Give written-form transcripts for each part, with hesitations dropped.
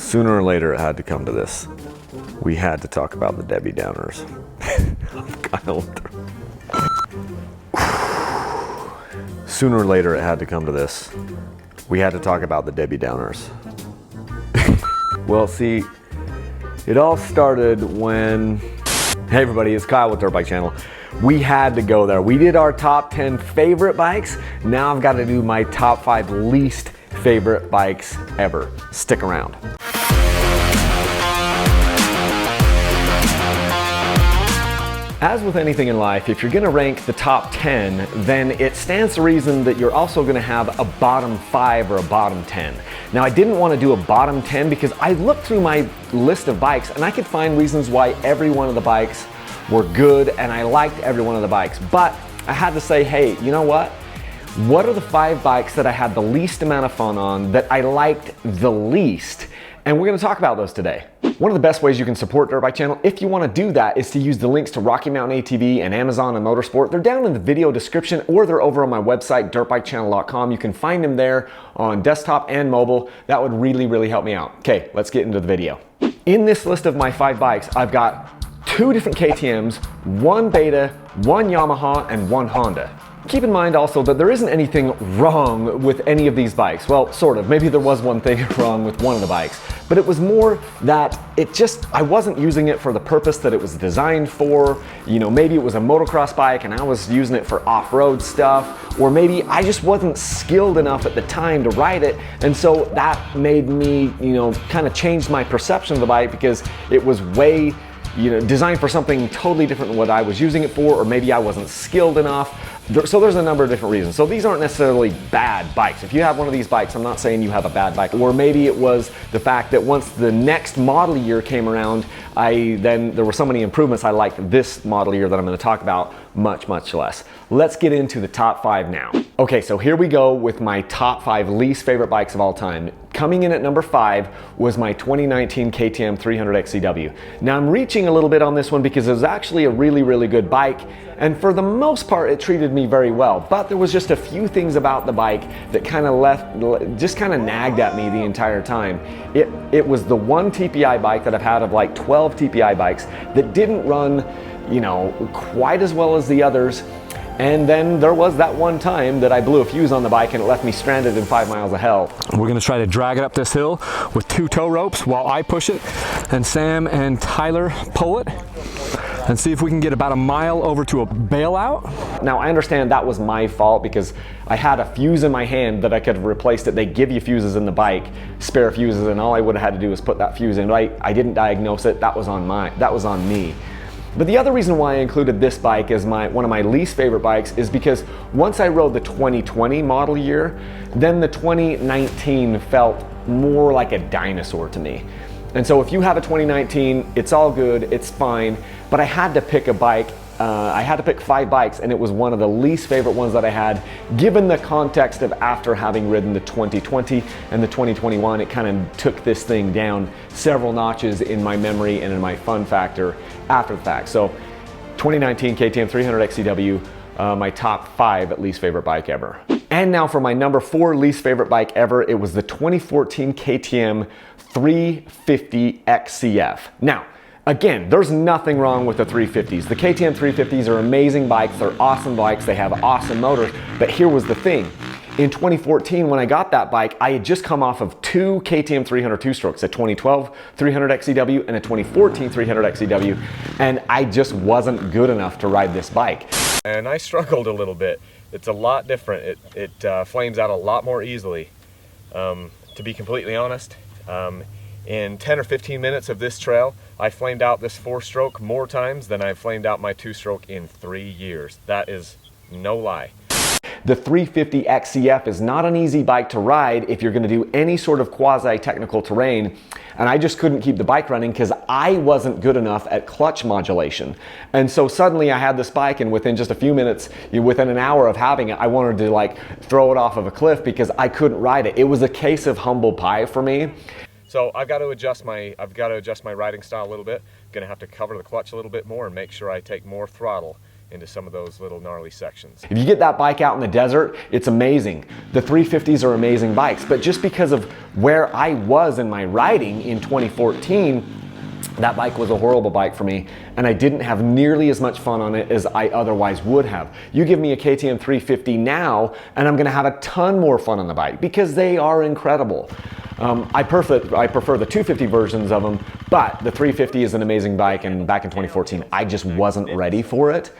Sooner or later it had to come to this. We had to talk about the Debbie Downers. Sooner or later it had to come to this. We had to talk about the Debbie Downers. Well, see, it all started when... Hey everybody, it's Kyle with Dirt Bike Channel. We had to go there. We did our top 10 favorite bikes. Now I've got to do my top 5 least favorite bikes ever. Stick around. As with anything in life, if you're gonna rank the top 10, then it stands to reason that you're also gonna have a bottom 5 or a bottom 10. Now, I didn't wanna do a bottom 10 because I looked through my list of bikes and I could find reasons why every one of the bikes were good and I liked every one of the bikes. But I had to say, hey, you know what? What are the 5 bikes that I had the least amount of fun on, that I liked the least? And we're gonna talk about those today. One of the best ways you can support Dirt Bike Channel, if you wanna do that, is to use the links to Rocky Mountain ATV and Amazon and Motorsport. They're down in the video description, or they're over on my website, dirtbikechannel.com. You can find them there on desktop and mobile. That would really, really help me out. Okay, let's get into the video. In this list of my 5 bikes, I've got 2 different KTMs, 1 Beta, 1 Yamaha, and 1 Honda. Keep in mind also that there isn't anything wrong with any of these bikes. Well, sort of. Maybe there was one thing wrong with one of the bikes, but it was more that I wasn't using it for the purpose that it was designed for. You know, maybe it was a motocross bike and I was using it for off-road stuff, or maybe I just wasn't skilled enough at the time to ride it, and so that made me, you know, kind of change my perception of the bike because it was way, you know, designed for something totally different than what I was using it for, or maybe I wasn't skilled enough. So there's a number of different reasons. So these aren't necessarily bad bikes. If you have one of these bikes, I'm not saying you have a bad bike. Or maybe it was the fact that once the next model year came around, there were so many improvements, I liked this model year that I'm gonna talk about much, much less. Let's get into the top 5 now. Okay, so here we go with my top 5 least favorite bikes of all time. Coming in at number 5 was my 2019 KTM 300 XCW. Now I'm reaching a little bit on this one because it was actually a really, really good bike, and for the most part it treated me very well, but there was just a few things about the bike that kind of nagged at me the entire time. It was the one TPI bike that I've had of like 12 TPI bikes that didn't run, you know, quite as well as the others. And then there was that one time that I blew a fuse on the bike and it left me stranded in 5 miles of hell. We're gonna try to drag it up this hill with 2 tow ropes while I push it and Sam and Tyler pull it, and see if we can get about a mile over to a bailout. Now I understand that was my fault because I had a fuse in my hand that I could have replaced it. They give you fuses in the bike, spare fuses, and all I would have had to do was put that fuse in. I didn't diagnose it. That was on me. But the other reason why I included this bike as one of my least favorite bikes is because once I rode the 2020 model year, then the 2019 felt more like a dinosaur to me. And so if you have a 2019, it's all good, it's fine, but I had to pick a bike. I had to pick 5 bikes, and it was one of the least favorite ones that I had, given the context of after having ridden the 2020 and the 2021, it kind of took this thing down several notches in my memory and in my fun factor after the fact. So 2019 KTM 300 XCW, my top 5 at least favorite bike ever. And now for my number 4 least favorite bike ever, it was the 2014 KTM 350 XCF. Now, again, there's nothing wrong with the 350s. The KTM 350s are amazing bikes, they're awesome bikes, they have awesome motors, but here was the thing. In 2014, when I got that bike, I had just come off of 2 KTM 300 two-strokes, a 2012 300 XCW and a 2014 300 XCW, and I just wasn't good enough to ride this bike. And I struggled a little bit. It's a lot different. It flames out a lot more easily. To be completely honest, in 10 or 15 minutes of this trail, I flamed out this 4-stroke more times than I've flamed out my 2-stroke in 3 years. That is no lie. The 350 XCF is not an easy bike to ride if you're going to do any sort of quasi-technical terrain, and I just couldn't keep the bike running because I wasn't good enough at clutch modulation. And so suddenly I had this bike, and within just a few minutes, within an hour of having it, I wanted to like throw it off of a cliff because I couldn't ride it. It was a case of humble pie for me. So I've got to adjust my riding style a little bit. I'm gonna have to cover the clutch a little bit more and make sure I take more throttle into some of those little gnarly sections. If you get that bike out in the desert, it's amazing. The 350s are amazing bikes, but just because of where I was in my riding in 2014, that bike was a horrible bike for me, and I didn't have nearly as much fun on it as I otherwise would have. You give me a KTM 350 now, and I'm gonna have a ton more fun on the bike because they are incredible. I prefer the 250 versions of them, but the 350 is an amazing bike, and back in 2014, I just wasn't ready for it.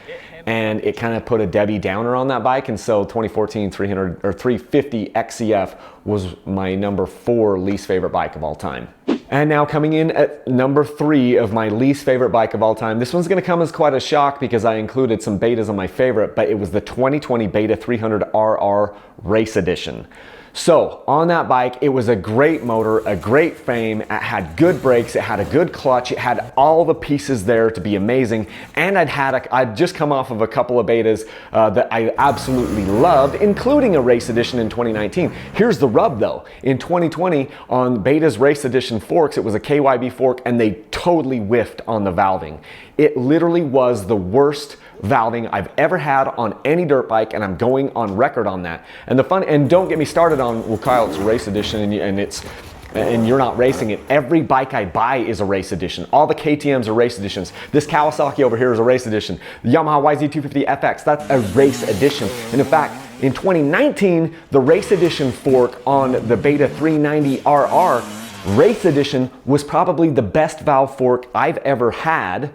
And it kind of put a Debbie Downer on that bike, and so 2014 300 or 350 XCF was my number 4 least favorite bike of all time. And now coming in at number 3 of my least favorite bike of all time. This one's gonna come as quite a shock because I included some betas on my favorite, but it was the 2020 Beta 300RR Race Edition. So on that bike, it was a great motor, a great frame, it had good brakes, it had a good clutch, it had all the pieces there to be amazing, and I'd just come off of a couple of betas that I absolutely loved, including a race edition in 2019. Here's the rub though, in 2020 on Beta's race edition forks, it was a KYB fork, and they totally whiffed on the valving. It literally was the worst valving I've ever had on any dirt bike, and I'm going on record on that. And don't get me started on, well, Kyle, it's a race edition and you're not racing it. Every bike I buy is a race edition. All the KTMs are race editions. This Kawasaki over here is a race edition. The Yamaha YZ250FX, that's a race edition. And in fact, in 2019, the race edition fork on the Beta 390RR race edition was probably the best valve fork I've ever had.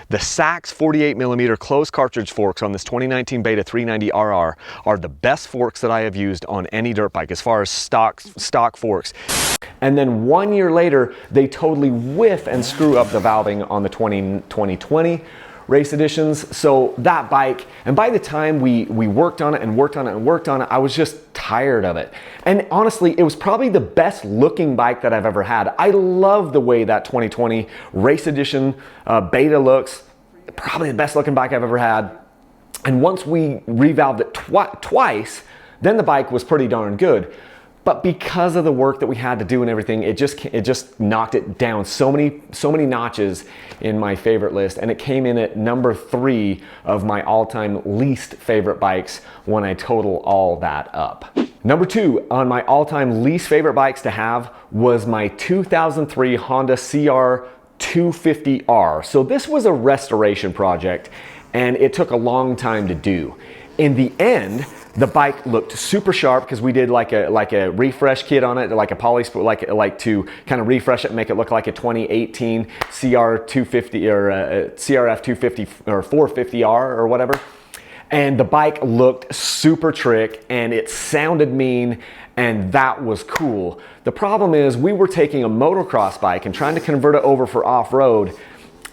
The Sachs 48mm closed cartridge forks on this 2019 Beta 390RR are the best forks that I have used on any dirt bike as far as stock forks. And then 1 year later, they totally whiff and screw up the valving on the 2020 race editions. So that bike, and by the time we worked on it and worked on it and worked on it, I was just tired of it. And honestly, it was probably the best looking bike that I've ever had. I love the way that 2020 race edition Beta looks. Probably the best looking bike I've ever had. And once we revalved it twice, then the bike was pretty darn good. But because of the work that we had to do and everything, it just knocked it down so many notches in my favorite list, and it came in at number 3 of my all-time least favorite bikes when I total all that up. Number 2 on my all-time least favorite bikes to have was my 2003 Honda CR 250R. So this was a restoration project, and it took a long time to do. In the end, the bike looked super sharp because we did like a refresh kit on it, like a poly, like to kind of refresh it and make it look like a 2018 CR 250 or CRF 250 or 450R or whatever. And the bike looked super trick, and it sounded mean, and that was cool. The problem is we were taking a motocross bike and trying to convert it over for off-road,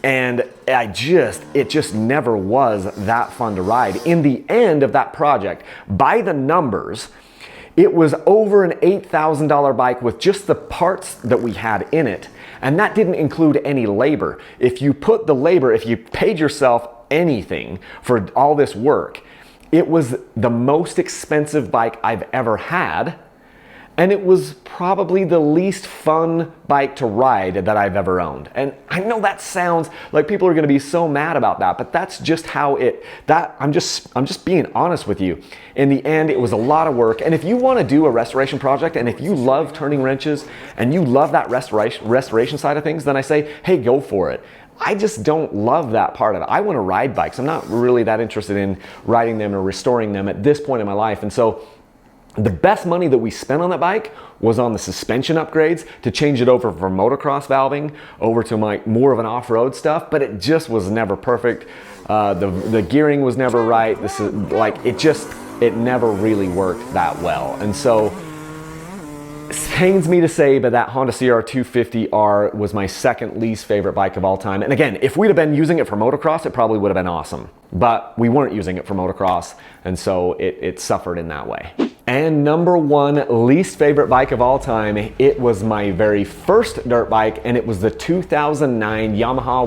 and it just never was that fun to ride. In the end of that project, by the numbers, it was over an $8,000 bike with just the parts that we had in it, and that didn't include any labor. If you put the labor, if you paid yourself anything for all this work, it was the most expensive bike I've ever had, and it was probably the least fun bike to ride that I've ever owned. And I know that sounds like people are gonna be so mad about that, but that's just how I'm just being honest with you. In the end, it was a lot of work. And if you wanna do a restoration project, and if you love turning wrenches, and you love that restoration side of things, then I say, hey, go for it. I just don't love that part of it. I wanna ride bikes. I'm not really that interested in riding them or restoring them at this point in my life. And so, the best money that we spent on that bike was on the suspension upgrades to change it over from motocross valving over to more of an off-road stuff, but it just was never perfect. The gearing was never right. It never really worked that well. And so it pains me to say, but that Honda CR 250R was my second least favorite bike of all time. And again, if we'd have been using it for motocross, it probably would have been awesome. But we weren't using it for motocross, and so it suffered in that way. And number 1 least favorite bike of all time, it was my very first dirt bike, and it was the 2009 Yamaha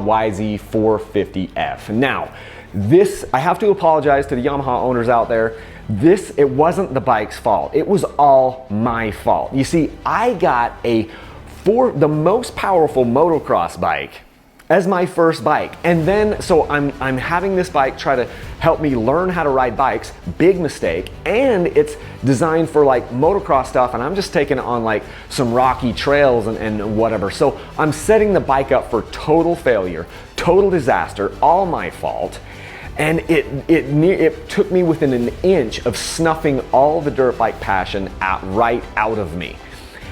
YZ450F. Now, this, I have to apologize to the Yamaha owners out there. It wasn't the bike's fault. It was all my fault. You see, I got the most powerful motocross bike as my first bike. And then, so I'm having this bike try to help me learn how to ride bikes, big mistake, and it's designed for like motocross stuff, and I'm just taking it on like some rocky trails and whatever. So I'm setting the bike up for total failure, total disaster, all my fault. And it took me within an inch of snuffing all the dirt bike passion right out of me.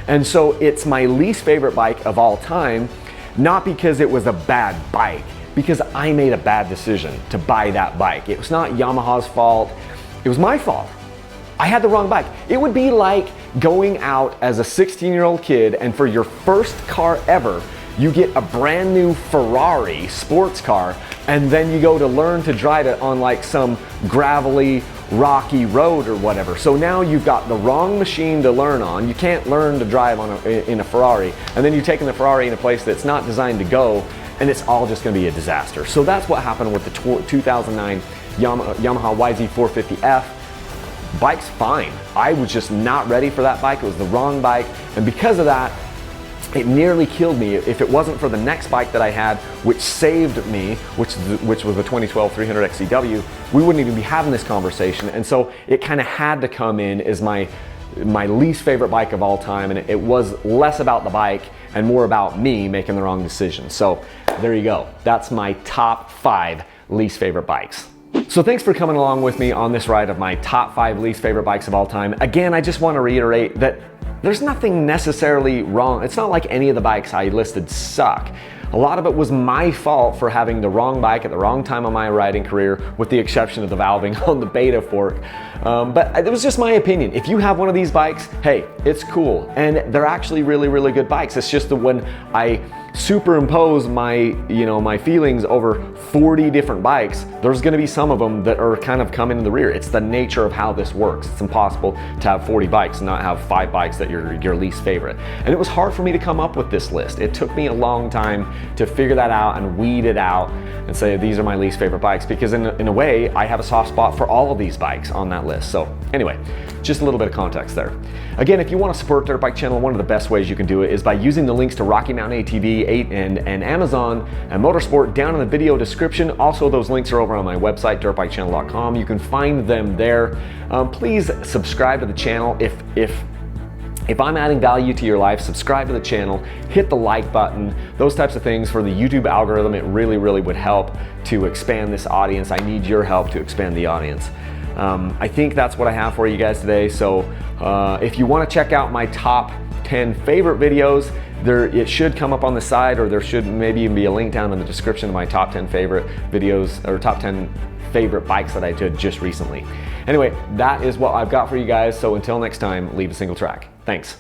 And so it's my least favorite bike of all time, not because it was a bad bike, because I made a bad decision to buy that bike. It was not Yamaha's fault, it was my fault. I had the wrong bike. It would be like going out as a 16-year-old kid and for your first car ever, you get a brand new Ferrari sports car, and then you go to learn to drive it on like some gravelly, rocky road or whatever. So now you've got the wrong machine to learn on. You can't learn to drive in a Ferrari, and then you're taking the Ferrari in a place that's not designed to go, and it's all just going to be a disaster. So that's what happened with the 2009 Yamaha YZ450F. Bike's fine. I was just not ready for that bike. It was the wrong bike, and because of that, it nearly killed me. If it wasn't for the next bike that I had, which saved me, which was the 2012 300 XCW, we wouldn't even be having this conversation. And so it kind of had to come in as my least favorite bike of all time, and it was less about the bike and more about me making the wrong decision. So there you go. That's my top 5 least favorite bikes. So thanks for coming along with me on this ride of my top 5 least favorite bikes of all time. Again, I just want to reiterate that there's nothing necessarily wrong. It's not like any of the bikes I listed suck. A lot of it was my fault for having the wrong bike at the wrong time of my riding career, with the exception of the valving on the beta fork. But it was just my opinion. If you have one of these bikes, hey, it's cool. And they're actually really, really good bikes. It's just that when I superimpose my feelings over 40 different bikes, there's gonna be some of them that are kind of coming in the rear. It's the nature of how this works. It's impossible to have 40 bikes and not have 5 bikes that are your least favorite. And it was hard for me to come up with this list. It took me a long time to figure that out and weed it out and say these are my least favorite bikes, because in a way I have a soft spot for all of these bikes on that list. So anyway, just a little bit of context there. Again, if you want to support Dirt Bike Channel, one of the best ways you can do it is by using the links to Rocky Mountain ATV and Amazon and Motorsport down in the video description. Also, those links are over on my website, dirtbikechannel.com. You can find them there. Please subscribe to the channel. If I'm adding value to your life, subscribe to the channel, hit the like button, those types of things for the YouTube algorithm. It really, really would help to expand this audience. I need your help to expand the audience. I think that's what I have for you guys today. So if you want to check out my top 10 favorite videos, it should come up on the side, or there should maybe even be a link down in the description of my top 10 favorite videos, or top 10 favorite bikes that I did just recently. Anyway, that is what I've got for you guys. So until next time, leave a single track. Thanks.